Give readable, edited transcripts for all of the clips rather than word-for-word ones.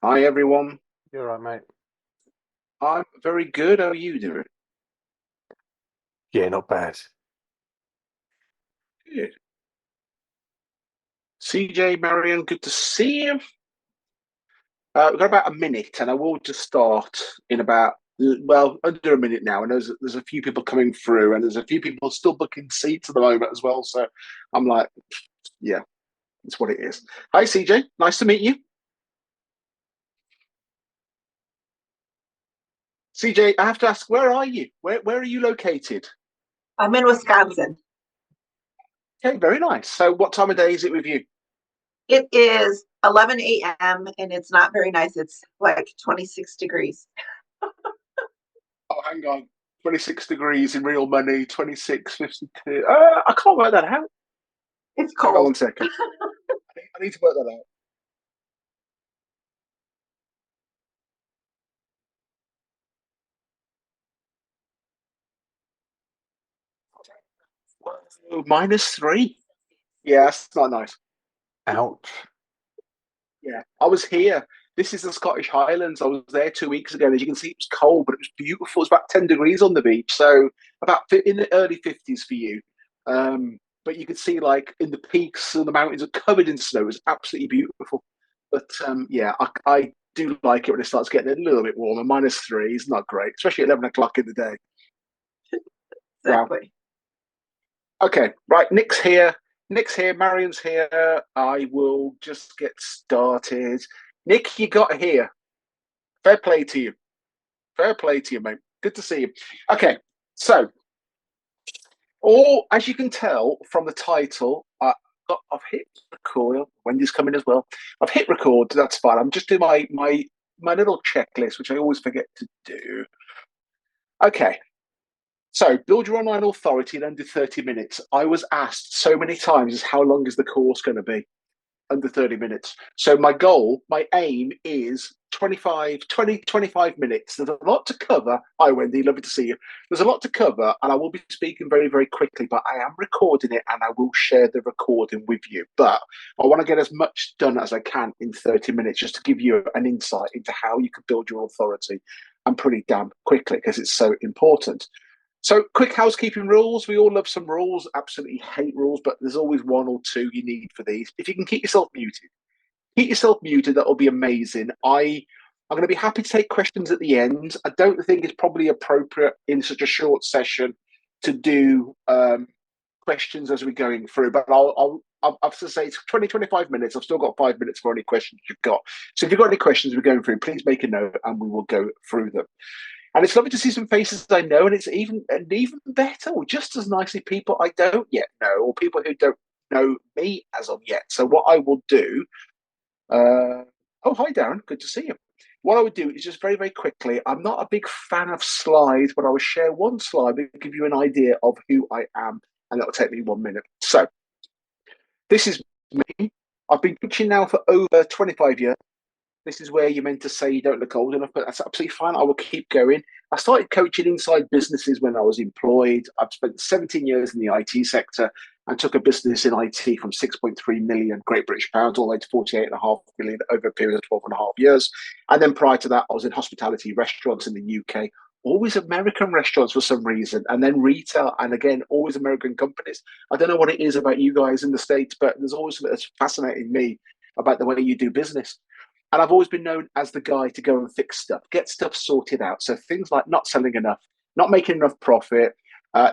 Hi everyone. You're right, mate. I'm very good. How are you doing? Yeah, not bad. Good. CJ, Marion, good to see you. We've got about a minute, and I will just start in about under a minute now. And there's a few people coming through, and there's a few people still booking seats at the moment as well. So I'm like, yeah, it's what it is. Hi CJ, nice to meet you. CJ, I have to ask, where are you? Where are you located? I'm in Wisconsin. Okay, very nice. So what time of day is it with you? It is 11 a.m. and it's not very nice. It's like 26 degrees. Oh, hang on. 26 degrees in real money, 26.52. I can't work that out. It's Hang on cold. 1 second. I need to work that out. Whoa, -3. Yeah, that's not nice. Ouch. Yeah, I was here. This is the Scottish Highlands. I was there 2 weeks ago. And as you can see, it was cold, but it was beautiful. It's about 10 degrees on the beach. So in the early 50s for you. But you could see like in the peaks and the mountains are covered in snow. It's absolutely beautiful. But yeah, I do like it when it starts getting a little bit warmer. -3 is not great, especially at 11 o'clock in the day. Wow. Exactly. Okay, right. Nick's here. Nick's here. Marion's here. I will just get started. Nick, you got here. Fair play to you. Fair play to you, mate. Good to see you. Okay, so all as you can tell from the title, I've hit record. Wendy's coming as well. I've hit record. That's fine. I'm just doing my little checklist, which I always forget to do. Okay, so build your online authority in under 30 minutes. I was asked so many times, is how long is the course going to be? Under 30 minutes. So my goal, my aim is 25 minutes. There's a lot to cover. Hi, Wendy. Lovely to see you. There's a lot to cover, and I will be speaking very, very quickly, but I am recording it and I will share the recording with you. But I want to get as much done as I can in 30 minutes just to give you an insight into how you can build your authority and pretty damn quickly because it's so important. So, quick housekeeping rules. We all love some rules, absolutely hate rules, but there's always one or two you need for these. If you can keep yourself muted, that'll be amazing. I'm going to be happy to take questions at the end. I don't think it's probably appropriate in such a short session to do questions as we're going through, but I'll have to say it's 20, 25 minutes. I've still got 5 minutes for any questions you've got. So if you've got any questions we're going through, please make a note and we will go through them. And it's lovely to see some faces I know, and it's even better, or just as nicely, people I don't yet know, or people who don't know me as of yet. So what I will do, oh hi Darren, good to see you. What I would do is just very very quickly. I'm not a big fan of slides, but I will share one slide to give you an idea of who I am, and that'll take me 1 minute. So this is me. I've been coaching now for over 25 years. This is where you're meant to say you don't look old enough, but that's absolutely fine. I will keep going. I started coaching inside businesses when I was employed. I've spent 17 years in the IT sector and took a business in IT from 6.3 million Great British pounds all the way to 48.5 million over a period of 12 and a half years. And then prior to that, I was in hospitality restaurants in the UK, always American restaurants for some reason, and then retail, and again, always American companies. I don't know what it is about you guys in the States, but there's always something that's fascinating me about the way you do business. And I've always been known as the guy to go and fix stuff, get stuff sorted out. So things like not selling enough, not making enough profit,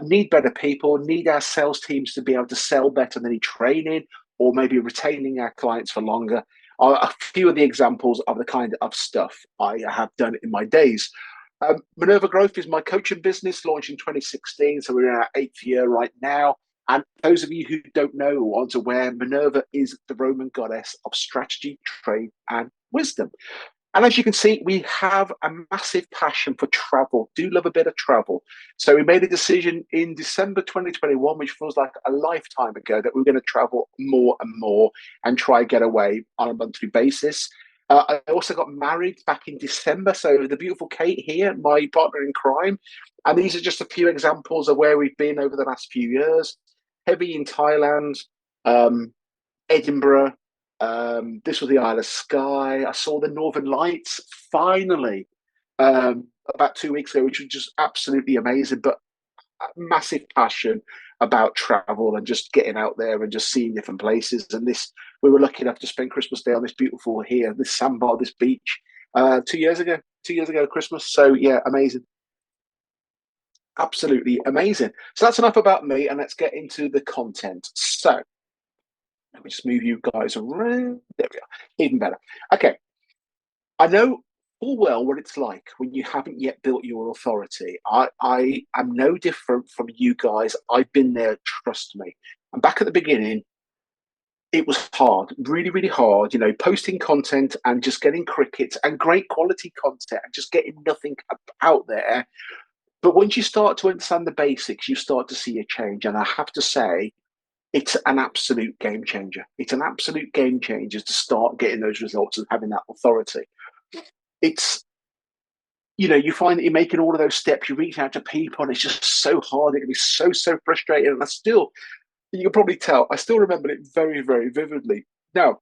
need better people, need our sales teams to be able to sell better than any training, or maybe retaining our clients for longer. Are a few of the examples of the kind of stuff I have done in my days. Minerva Growth is my coaching business, launched in 2016. So we're in our 8th year right now. And those of you who don't know or aren't aware, Minerva is the Roman goddess of strategy, trade, and wisdom. And as you can see, we have a massive passion for travel, do love a bit of travel. So we made a decision in December 2021, which feels like a lifetime ago, that we're going to travel more and more and try and get away on a monthly basis. I also got married back in December. So the beautiful Kate here, my partner in crime. And these are just a few examples of where we've been over the last few years. Heavy in Thailand, um, Edinburgh, This was the Isle of Skye. I saw the Northern Lights finally about 2 weeks ago, which was just absolutely amazing. But massive passion about travel and just getting out there and just seeing different places. And this, we were lucky enough to spend Christmas Day on this beautiful here, this sandbar, this beach, 2 years ago. 2 years ago, Christmas. So yeah, amazing. Absolutely amazing. So that's enough about me, and let's get into the content. So let me just move you guys around. There we are. Even better. Okay. I know full well what it's like when you haven't yet built your authority. I am no different from you guys. I've been there, trust me. And back at the beginning, it was hard, really, really hard, posting content and just getting crickets and great quality content and just getting nothing out there. But once you start to understand the basics, you start to see a change. And I have to say, it's an absolute game changer. It's an absolute game changer to start getting those results and having that authority. It's, you find that you're making all of those steps, you reach out to people, and it's just so hard. It can be so, so frustrating. And you can probably tell, I still remember it very, very vividly. Now,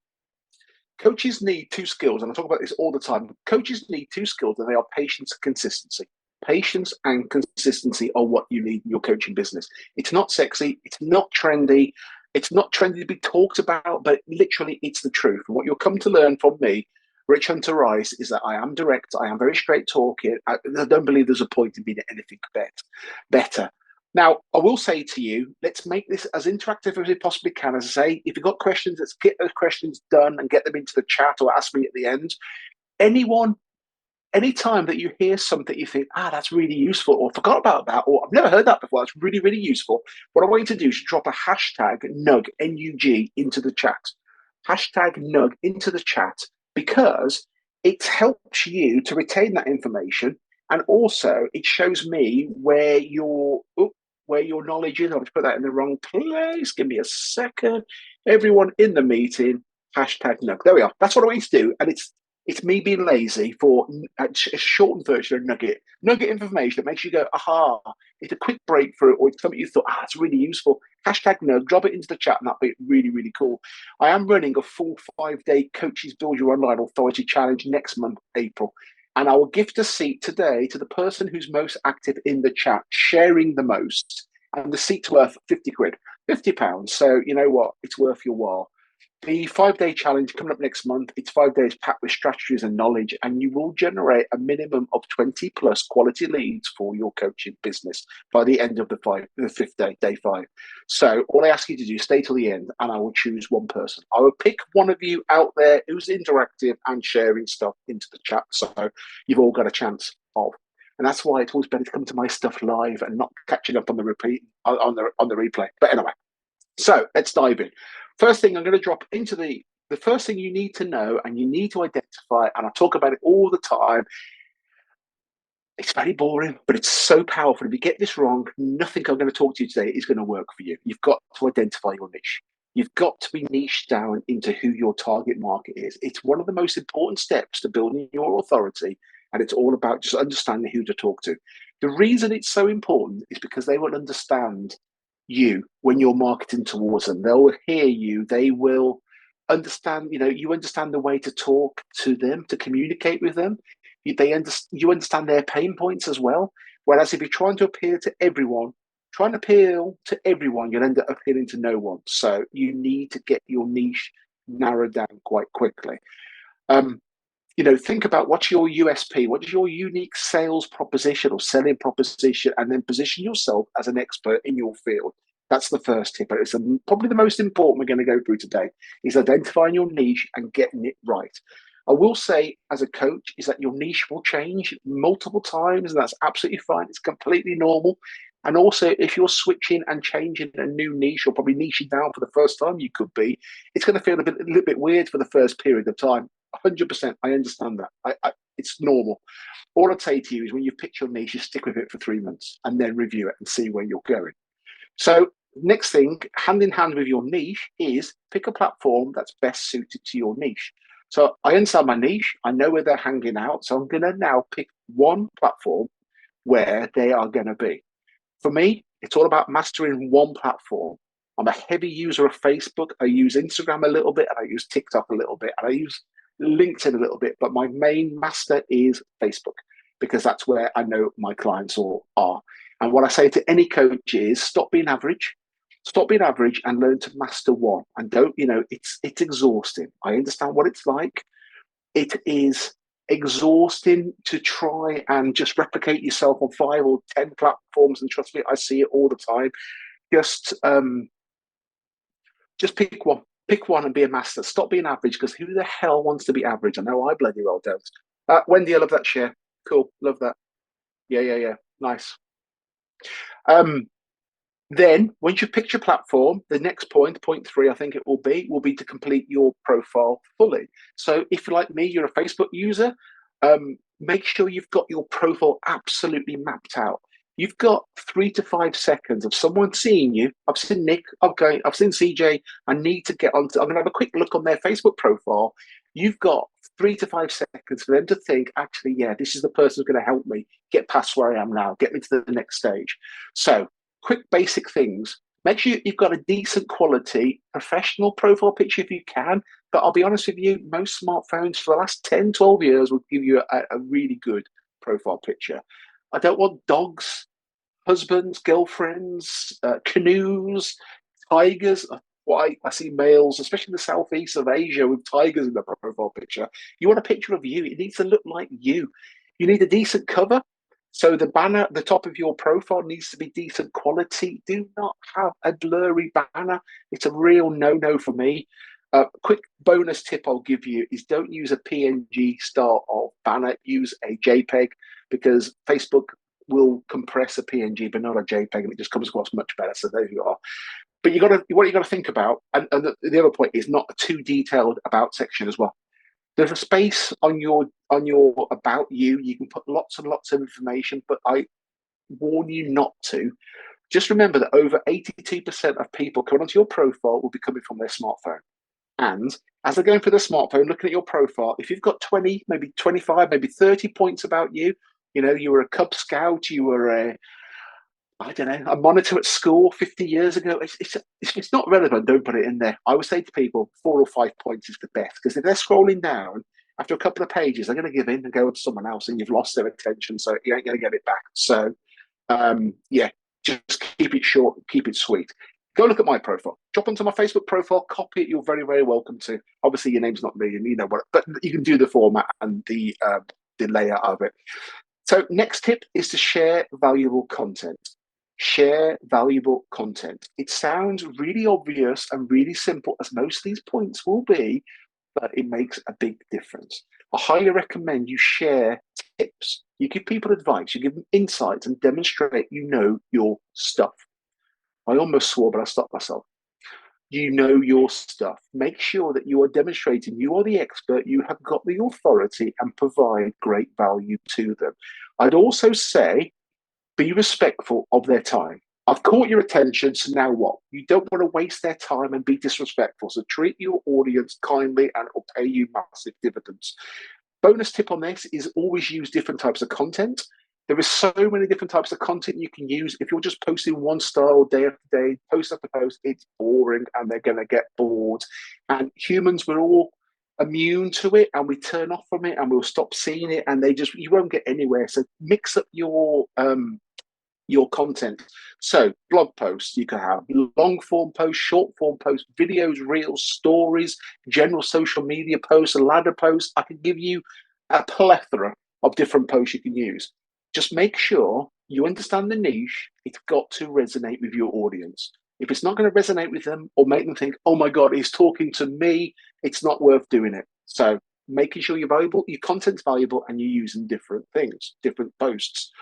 coaches need two skills, and I talk about this all the time. Coaches need two skills, and they are patience and consistency. Patience and consistency are what you need in your coaching business. It's not sexy. It's not trendy. It's not trendy to be talked about, but literally it's the truth. And what you'll come to learn from me, Rich Hunter Rice, is that I am direct. I am very straight talking. I don't believe there's a point in being anything better. Now, I will say to you, let's make this as interactive as we possibly can. As I say, if you've got questions, let's get those questions done and get them into the chat or ask me at the end. Anytime that you hear something you think, that's really useful, or forgot about that, or I've never heard that before, that's really, really useful, what I want you to do is drop a hashtag NUG, N-U-G, into the chat. Hashtag NUG into the chat, because it helps you to retain that information, and also it shows me where your knowledge is. I'll just put that in the wrong place. Give me a second. Everyone in the meeting, hashtag NUG. There we are. That's what I want you to do, and it's me being lazy for a shortened version of Nugget. Nugget information that makes you go, aha, it's a quick breakthrough, or it's something you thought, it's really useful. Hashtag Nug, drop it into the chat, and that'd be really, really cool. I am running a full 5-day Coaches Build Your Online Authority Challenge next month, April. And I will gift a seat today to the person who's most active in the chat, sharing the most. And the seat's worth 50 quid, £50. So you know what? It's worth your while. The 5-day challenge coming up next month, it's 5 days packed with strategies and knowledge, and you will generate a minimum of 20 plus quality leads for your coaching business by the end of the 5th day, day 5. So all I ask you to do is stay till the end, and I will choose one person. I will pick one of you out there who's interactive and sharing stuff into the chat, so you've all got a chance of. And that's why it's always better to come to my stuff live and not catching up on the repeat on the replay. But anyway, so let's dive in. First thing I'm going to drop into the first thing you need to know and you need to identify, and I talk about it all the time. It's very boring, but it's so powerful. If you get this wrong, nothing I'm going to talk to you today is going to work for you. You've got to identify your niche. You've got to be niched down into who your target market is. It's one of the most important steps to building your authority, and it's all about just understanding who to talk to. The reason it's so important is because they will understand you when you're marketing towards them. They'll hear you. They will understand, you understand the way to talk to them, to communicate with them. You understand their pain points as well. Whereas if you're trying to appeal to everyone, you'll end up appealing to no one. So you need to get your niche narrowed down quite quickly. Think about what's your USP, what is your unique sales proposition or selling proposition, and then position yourself as an expert in your field. That's the first tip. It's probably the most important we're going to go through today, is identifying your niche and getting it right. I will say, as a coach, is that your niche will change multiple times, and that's absolutely fine. It's completely normal. And also, if you're switching and changing a new niche, or probably niching down for the first time, you could be, it's going to feel a little bit weird for the first period of time. 100%, I understand that. It's normal. All I'd say to you is when you've picked your niche, you stick with it for 3 months and then review it and see where you're going. So next thing, hand in hand with your niche, is pick a platform that's best suited to your niche. So I understand my niche. I know where they're hanging out. So I'm going to now pick one platform where they are going to be. For me, it's all about mastering one platform. I'm a heavy user of Facebook. I use Instagram a little bit, and I use TikTok a little bit, and I use LinkedIn a little bit. But my main master is Facebook, because that's where I know my clients all are. And what I say to any coach is stop being average. Stop being average and learn to master one. And don't, it's exhausting. I understand what it's like. It is exhausting to try and just replicate yourself on 5 or 10 platforms. And trust me, I see it all the time. Just pick one. Pick one and be a master. Stop being average, because who the hell wants to be average? I know I bloody well don't. Wendy, I love that share. Cool. Love that. Yeah. Nice. Then once you've picked your platform, the next point 3, I think it will be to complete your profile fully. So if you're like me, you're a Facebook user, make sure you've got your profile absolutely mapped out. You've got 3 to 5 seconds of someone seeing you. I've seen Nick, I've seen CJ. I'm going to have a quick look on their Facebook profile. You've got 3 to 5 seconds for them to think, actually, yeah, this is the person who's going to help me get past where I am now, get me to the next stage. So quick basic things. Make sure you've got a decent quality professional profile picture if you can. But I'll be honest with you, most smartphones for the last 10, 12 years will give you a really good profile picture. I don't want dogs, husbands, girlfriends, canoes, tigers. Why I see males, especially in the southeast of Asia, with tigers in their profile picture. You want a picture of you. It needs to look like you. You need a decent cover. So the banner, the top of your profile needs to be decent quality. Do not have a blurry banner. It's a real no-no for me. Quick bonus tip I'll give you is don't use a PNG style of banner. Use a JPEG, because Facebook will compress a PNG, but not a JPEG, and it just comes across much better. So there you are. But what you got to think about, and the other point is not a too detailed about section as well. There's a space on your about you. You can put lots and lots of information, but I warn you not to. Just remember that over 82% of people coming onto your profile will be coming from their smartphone. And as they're going through their smartphone, looking at your profile, if you've got 20, maybe 25, maybe 30 points about you, you were a Cub Scout, you were a monitor at school 50 years ago. It's not relevant. Don't put it in there. I would say to people, 4 or 5 points is the best, because if they're scrolling down after a couple of pages, they're going to give in and go to someone else, and you've lost their attention. So you ain't going to get it back. So, just keep it short, keep it sweet. Go look at my profile. Drop onto my Facebook profile, copy it. You're very, very welcome to. Obviously, your name's not me, and you know what, but you can do the format and the layout of it. So, next tip is to share valuable content. Share valuable content. It sounds really obvious and really simple, as most of these points will be, but it makes a big difference. I highly recommend you share tips. You give people advice, you give them insights, and demonstrate you know your stuff. I almost swore, but I stopped myself. You know your stuff. Make sure that you are demonstrating you are the expert, you have got the authority, and provide great value to them. I'd also say, be respectful of their time. I've caught your attention, so now what? You don't want to waste their time and be disrespectful. So treat your audience kindly, and it will pay you massive dividends. Bonus tip on this is always use different types of content. There is so many different types of content you can use. If you're just posting one style day after day, post after post, it's boring and they're going to get bored. And humans, we're all immune to it, and we turn off from it and we'll stop seeing it, and you won't get anywhere. So mix up your content. So blog posts, you can have long form posts, short form posts, videos, reels, stories, general social media posts, ladder posts. I can give you a plethora of different posts you can use. Just make sure you understand the niche. It's got to resonate with your audience. If it's not going to resonate with them or make them think, oh my God, he's talking to me, it's not worth doing it. So making sure you're valuable, your content's valuable, and you're using different things, different posts.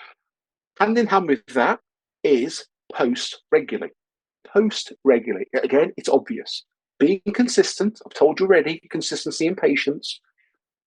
Hand in hand with that is post regularly. Post regularly. Again, it's obvious. Being consistent, I've told you already, consistency and patience.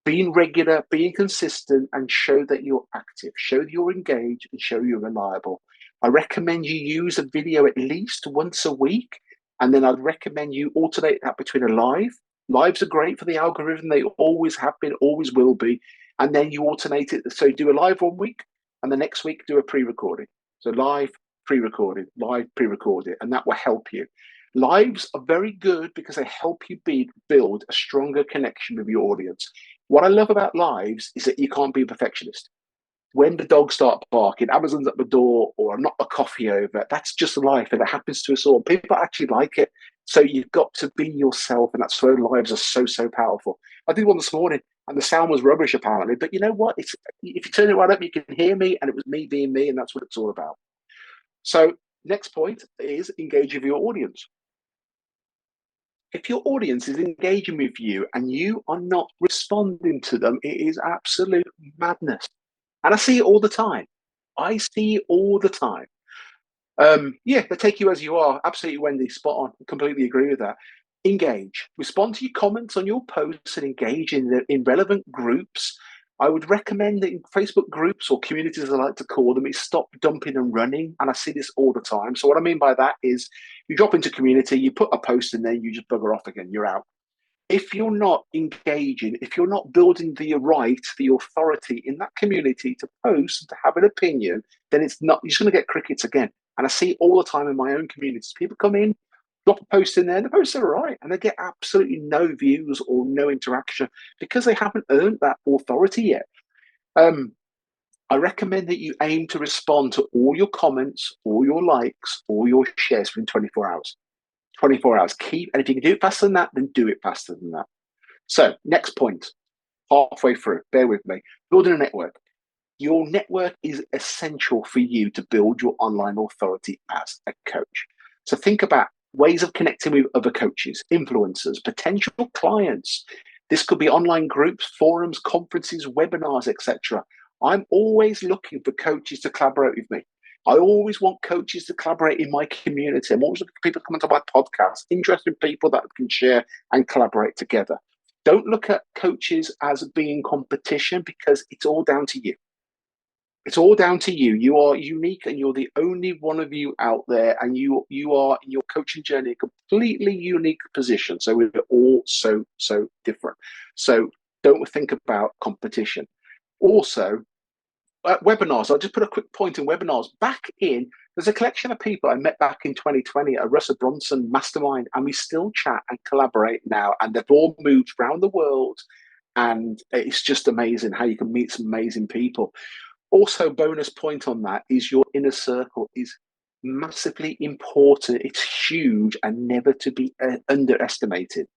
Being regular, being consistent, and show that you're active, show that you're engaged, and show you're reliable. I recommend you use a video at least once a week, and then I'd recommend you alternate that between a live. Lives are great for the algorithm. They always have been, always will be. And then you alternate it. So do a live 1 week, and the next week do a pre-recording. So live, pre-recorded, and that will help you. Lives are very good because they help you build a stronger connection with your audience. What I love about lives is that you can't be a perfectionist. When the dogs start barking, Amazon's at the door, or I knock the coffee over, that's just life, and it happens to us all. People actually like it. So you've got to be yourself, and that's where lives are so powerful. I did one this morning, and the sound was rubbish, apparently. But you know what? If you turn it right up, you can hear me, and it was me being me, and that's what it's all about. So next point is engage with your audience. If your audience is engaging with you and you are not responding to them, it is absolute madness. And I see it all the time. I see it all the time. Yeah, they take you as you are. Absolutely, Wendy, spot on. Completely agree with that. Engage. Respond to your comments on your posts and engage in relevant groups. I would recommend that in Facebook groups, or communities as I like to call them, is stop dumping and running. And I see this all the time. So what I mean by that is you drop into community, you put a post in there, you just bugger off again, you're out. If you're not engaging, if you're not building the right, the authority in that community to post, to have an opinion, then it's not, you're just going to get crickets again. And I see it all the time in my own communities. People come in, drop a post in there, and the posts are right, and they get absolutely no views or no interaction because they haven't earned that authority yet. I recommend that you aim to respond to all your comments, all your likes, all your shares within 24 hours. 24 hours. And if you can do it faster than that, then do it faster than that. So, next point, halfway through, bear with me. Building a network. Your network is essential for you to build your online authority as a coach. So, think about ways of connecting with other coaches, influencers, potential clients. This could be online groups, forums, conferences, webinars, etc. I'm always looking for coaches to collaborate with me. I always want coaches to collaborate in my community. I'm always looking for people to come onto my podcast, interested people that can share and collaborate together. Don't look at coaches as being competition, because it's all down to you. It's all down to you. You are unique, and you're the only one of you out there, and you are in your coaching journey a completely unique position. So we're all so different. So don't think about competition. Also, webinars. I'll just put a quick point in webinars. There's a collection of people I met back in 2020 at Russell Brunson Mastermind, and we still chat and collaborate now. And they've all moved around the world, and it's just amazing how you can meet some amazing people. Also, bonus point on that is your inner circle is massively important. It's huge and never to be underestimated.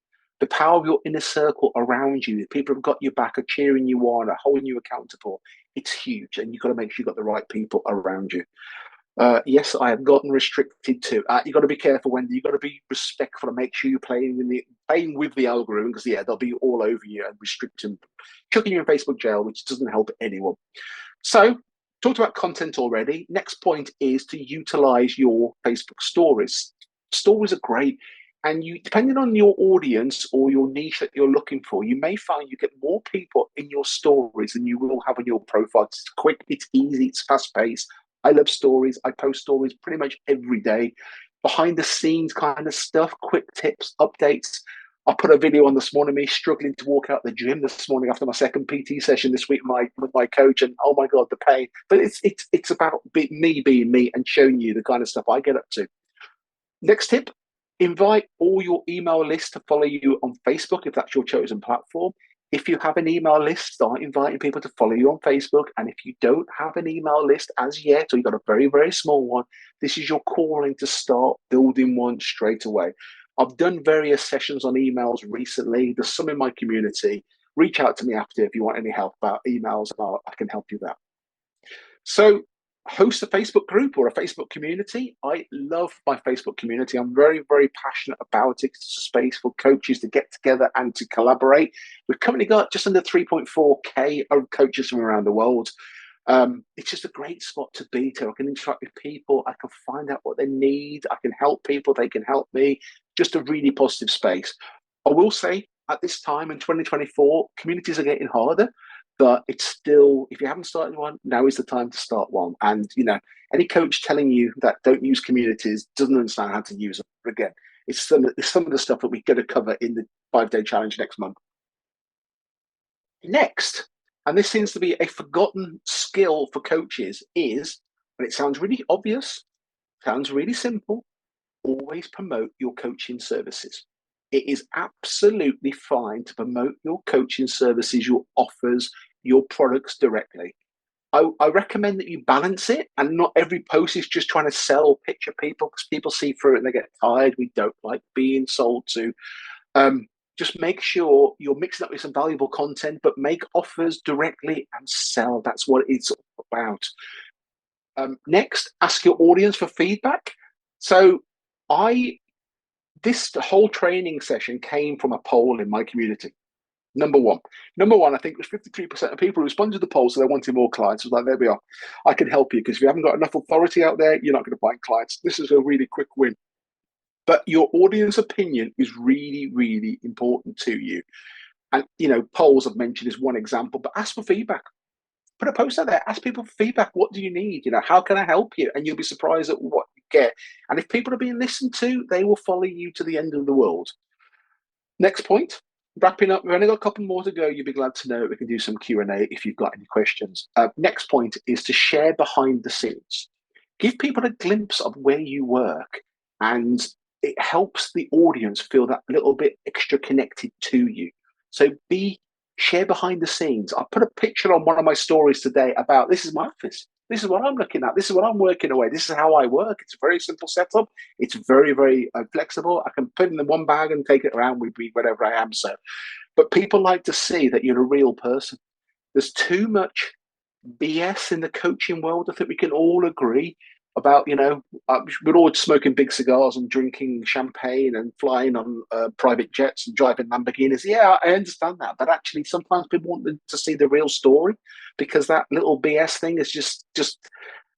The power of your inner circle around you, the people who've got your back, are cheering you on, are holding you accountable. It's huge, and you've got to make sure you've got the right people around you. Yes, I have gotten restricted too. You've got to be careful, Wendy. You've got to be respectful and make sure you're playing with the algorithm, because they'll be all over you and restricting, chucking you in Facebook jail, which doesn't help anyone. So, talked about content already. Next point is to utilize your Facebook stories. Stories are great. And depending on your audience or your niche that you're looking for, you may find you get more people in your stories than you will have on your profile. It's quick, it's easy, it's fast paced. I love stories. I post stories pretty much every day. Behind the scenes kind of stuff, quick tips, updates. I put a video on this morning, me struggling to walk out the gym this morning after my second PT session this week with my coach, and oh my God, the pain. But it's about me being me and showing you the kind of stuff I get up to. Next tip, invite all your email list to follow you on Facebook if that's your chosen platform. If you have an email list, start inviting people to follow you on Facebook. And if you don't have an email list as yet, or you've got a very, very small one, this is your calling to start building one straight away. I've done various sessions on emails recently. There's some in my community. Reach out to me after if you want any help about emails, and I can help you with that. So, host a Facebook group or a Facebook community. I love my Facebook community. I'm very, very passionate about it. It's a space for coaches to get together and to collaborate. We've currently got just under 3.4K of coaches from around the world. It's just a great spot to be to. I can interact with people. I can find out what they need. I can help people. They can help me. Just a really positive space. I will say at this time in 2024, communities are getting harder. But it's still, if you haven't started one, now is the time to start one. And, any coach telling you that don't use communities doesn't understand how to use them. Again, it's some of the stuff that we're going to cover in the 5-day challenge next month. Next, and this seems to be a forgotten skill for coaches, is, and it sounds really obvious, sounds really simple, always promote your coaching services. It is absolutely fine to promote your coaching services, your offers, your products directly. I recommend that you balance it, and not every post is just trying to sell or picture people, because people see through it and they get tired. We don't like being sold to. Just make sure you're mixing up with some valuable content, but make offers directly and sell. That's what it's all about. Next, ask your audience for feedback. So this whole training session came from a poll in my community. Number one, I think it was 53% of people who responded to the poll, so they wanted more clients. I was like, there we are. I can help you, because if you haven't got enough authority out there, you're not going to find clients. This is a really quick win. But your audience opinion is really, really important to you. And, polls I've mentioned is one example, but ask for feedback. Put a post out there, ask people for feedback. What do you need? How can I help you? And you'll be surprised at what you get. And if people are being listened to, they will follow you to the end of the world. Next point, wrapping up. We've only got a couple more to go. You'll be glad to know we can do some Q&A if you've got any questions. Next point is to share behind the scenes. Give people a glimpse of where you work, and it helps the audience feel that little bit extra connected to you. So share behind the scenes. I put a picture on one of my stories today about, this is my office. This is what I'm looking at. This is what I'm working away. This is how I work. It's a very simple setup. It's very, very flexible. I can put it in one bag and take it around with me wherever I am. So, but people like to see that you're a real person. There's too much BS in the coaching world. I think we can all agree about, we're all smoking big cigars and drinking champagne and flying on private jets and driving Lamborghinis. Yeah, I understand that. But actually, sometimes people want to see the real story, because that little BS thing is just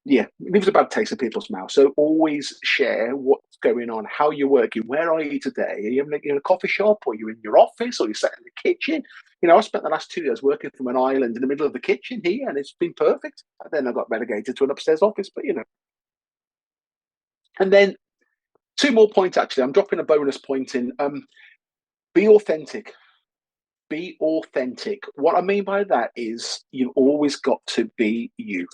it leaves a bad taste in people's mouth. So always share what's going on, how you're working. Where are you today? Are you in a coffee shop, or are you in your office, or you're sat in the kitchen? I spent the last 2 years working from an island in the middle of the kitchen here, and it's been perfect. And then I got relegated to an upstairs office, but And then 2 more points, actually. I'm dropping a bonus point in. Be authentic. Be authentic. What I mean by that is you've always got to be you.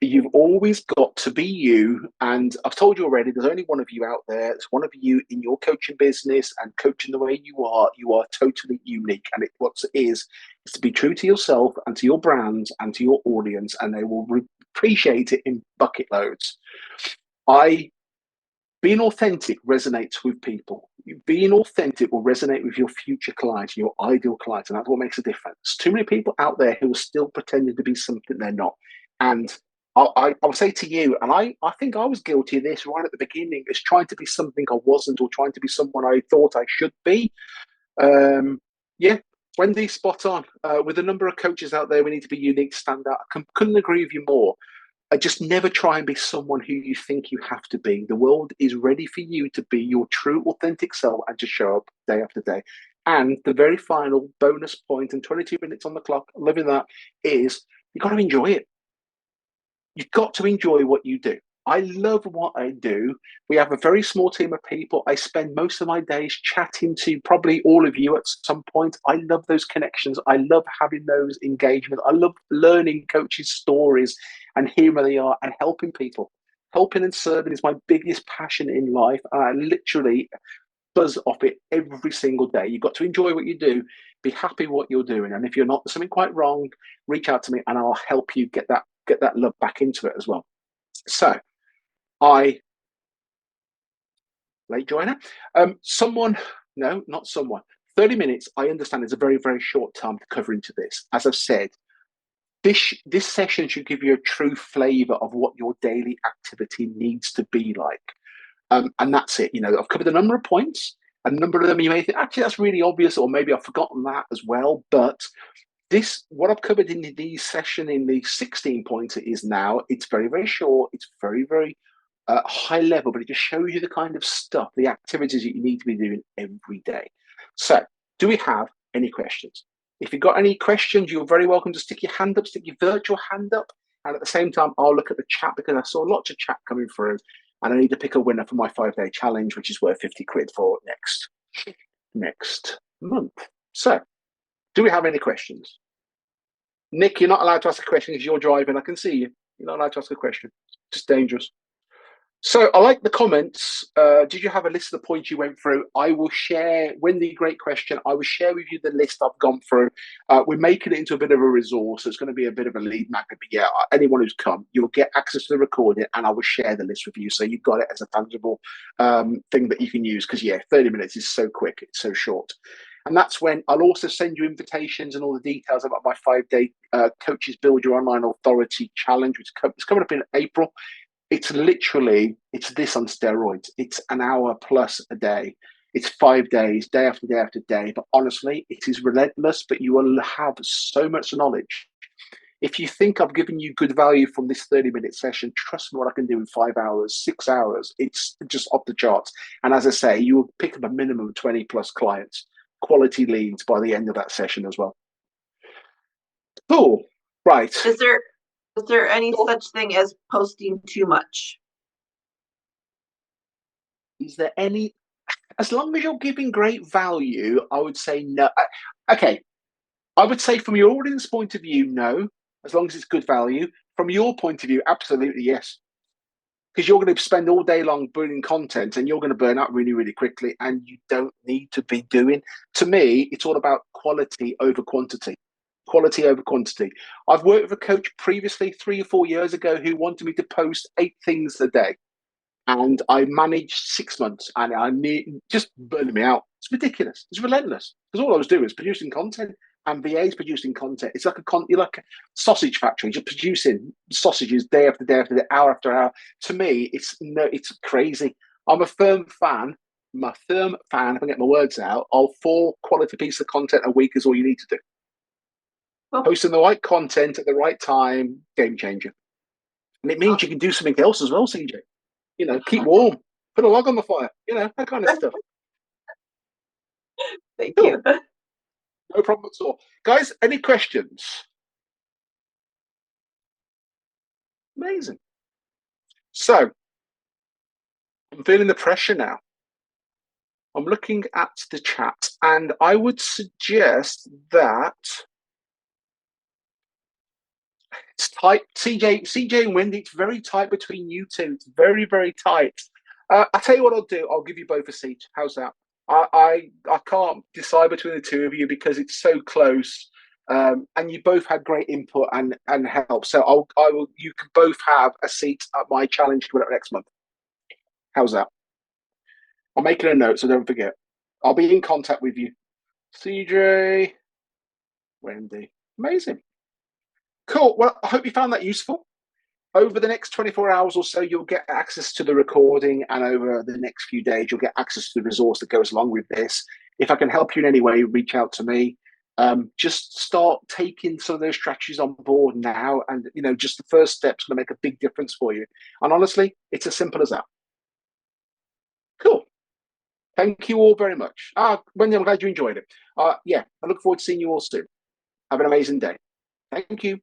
You've always got to be you. And I've told you already, there's only one of you out there. There's one of you in your coaching business and coaching the way you are. You are totally unique. And what it is to be true to yourself and to your brand and to your audience, and they will appreciate it in bucket loads. Being authentic resonates with people. Being authentic will resonate with your future clients, your ideal clients, and that's what makes a difference. Too many people out there who are still pretending to be something they're not. And I will say to you, and I think I was guilty of this right at the beginning, is trying to be something I wasn't, or trying to be someone I thought I should be. Wendy, spot on. With the number of coaches out there, we need to be unique, stand out. I couldn't agree with you more. I just never try and be someone who you think you have to be. The world is ready for you to be your true, authentic self and to show up day after day. And the very final bonus point, and 22 minutes on the clock, I'm loving that, is you've got to enjoy it. You've got to enjoy what you do. I love what I do. We have a very small team of people. I spend most of my days chatting to probably all of you at some point. I love those connections. I love having those engagements. I love learning coaches' stories and hearing where they are and helping people. Helping and serving is my biggest passion in life. And I literally buzz off it every single day. You've got to enjoy what you do. Be happy with what you're doing. And if you're not, something quite wrong, reach out to me and I'll help you get that love back into it as well. So, late joiner. 30 minutes, I understand, is a very, very short time to cover into this. As I've said, this session should give you a true flavor of what your daily activity needs to be like. And that's it. I've covered a number of points. A number of them you may think, actually, that's really obvious, or maybe I've forgotten that as well. But what I've covered in the session, in the 16 pointer, is now, it's very, very short. It's very, very high level, but it just shows you the kind of stuff, the activities that you need to be doing every day. So, do we have any questions? If you've got any questions, you're very welcome to stick your hand up, stick your virtual hand up. And at the same time, I'll look at the chat, because I saw lots of chat coming through. And I need to pick a winner for my 5-day challenge, which is worth 50 quid for next month. So, do we have any questions? Nick, you're not allowed to ask a question because you're driving. I can see you. You're not allowed to ask a question. It's just dangerous. So I like the comments. Did you have a list of the points you went through? I will share, Wendy, great question. I will share with you the list I've gone through. We're making it into a bit of a resource. So it's going to be a bit of a lead magnet. But yeah, anyone who's come, you'll get access to the recording and I will share the list with you. So you've got it as a tangible thing that you can use. Because yeah, 30 minutes is so quick. It's so short. And that's when I'll also send you invitations and all the details about my 5-day Coaches Build Your Online Authority Challenge, which is coming up in April. It's literally, it's this on steroids. It's an hour plus a day. It's 5 days, day after day after day. But honestly, it is relentless, but you will have so much knowledge. If you think I've given you good value from this 30-minute session, trust me what I can do in 5 hours, 6 hours. It's just off the charts. And as I say, you will pick up a minimum of 20 plus clients, quality leads by the end of that session as well. Cool. Right. Is there any such thing as posting too much? Is there any, as long as you're giving great value, I would say no. Okay. I would say from your audience point of view, no, as long as it's good value. From your point of view, absolutely yes. Because you're going to spend all day long building content and you're going to burn out really, really quickly. And you don't need to be doing, to me, it's all about quality over quantity. Quality over quantity. I've worked with a coach previously 3 or 4 years ago who wanted me to post 8 things a day. And I managed 6 months and I just burning me out. It's ridiculous. It's relentless. Because all I was doing was producing content and VAs producing content. It's like you're like a sausage factory, just producing sausages day after day after day, hour after hour. To me, it's crazy. I'm a firm fan. If I get my words out, of 4 quality pieces of content a week is all you need to do. Well, posting the right content at the right time, game changer. And it means you can do something else as well, CJ. You know, keep warm, put a log on the fire, you know, that kind of stuff. Thank you. No problem at all. Guys, any questions? Amazing. So, I'm feeling the pressure now. I'm looking at the chat and I would suggest that it's tight. CJ and Wendy, it's very tight between you two. It's very, very tight. I'll tell you what I'll do. I'll give you both a seat. How's that? I can't decide between the two of you because it's so close, and you both had great input and help. So you can both have a seat at my challenge coming up next month. How's that? I'm making a note, so don't forget. I'll be in contact with you. CJ, Wendy, amazing, cool. Well, I hope you found that useful. Over the next 24 hours or so, you'll get access to the recording, and over the next few days, you'll get access to the resource that goes along with this. If I can help you in any way, reach out to me. Just start taking some of those strategies on board now, and just the first step's going to make a big difference for you. And honestly, it's as simple as that. Cool. Thank you all very much. Wendy, I'm glad you enjoyed it. Yeah, I look forward to seeing you all soon. Have an amazing day. Thank you.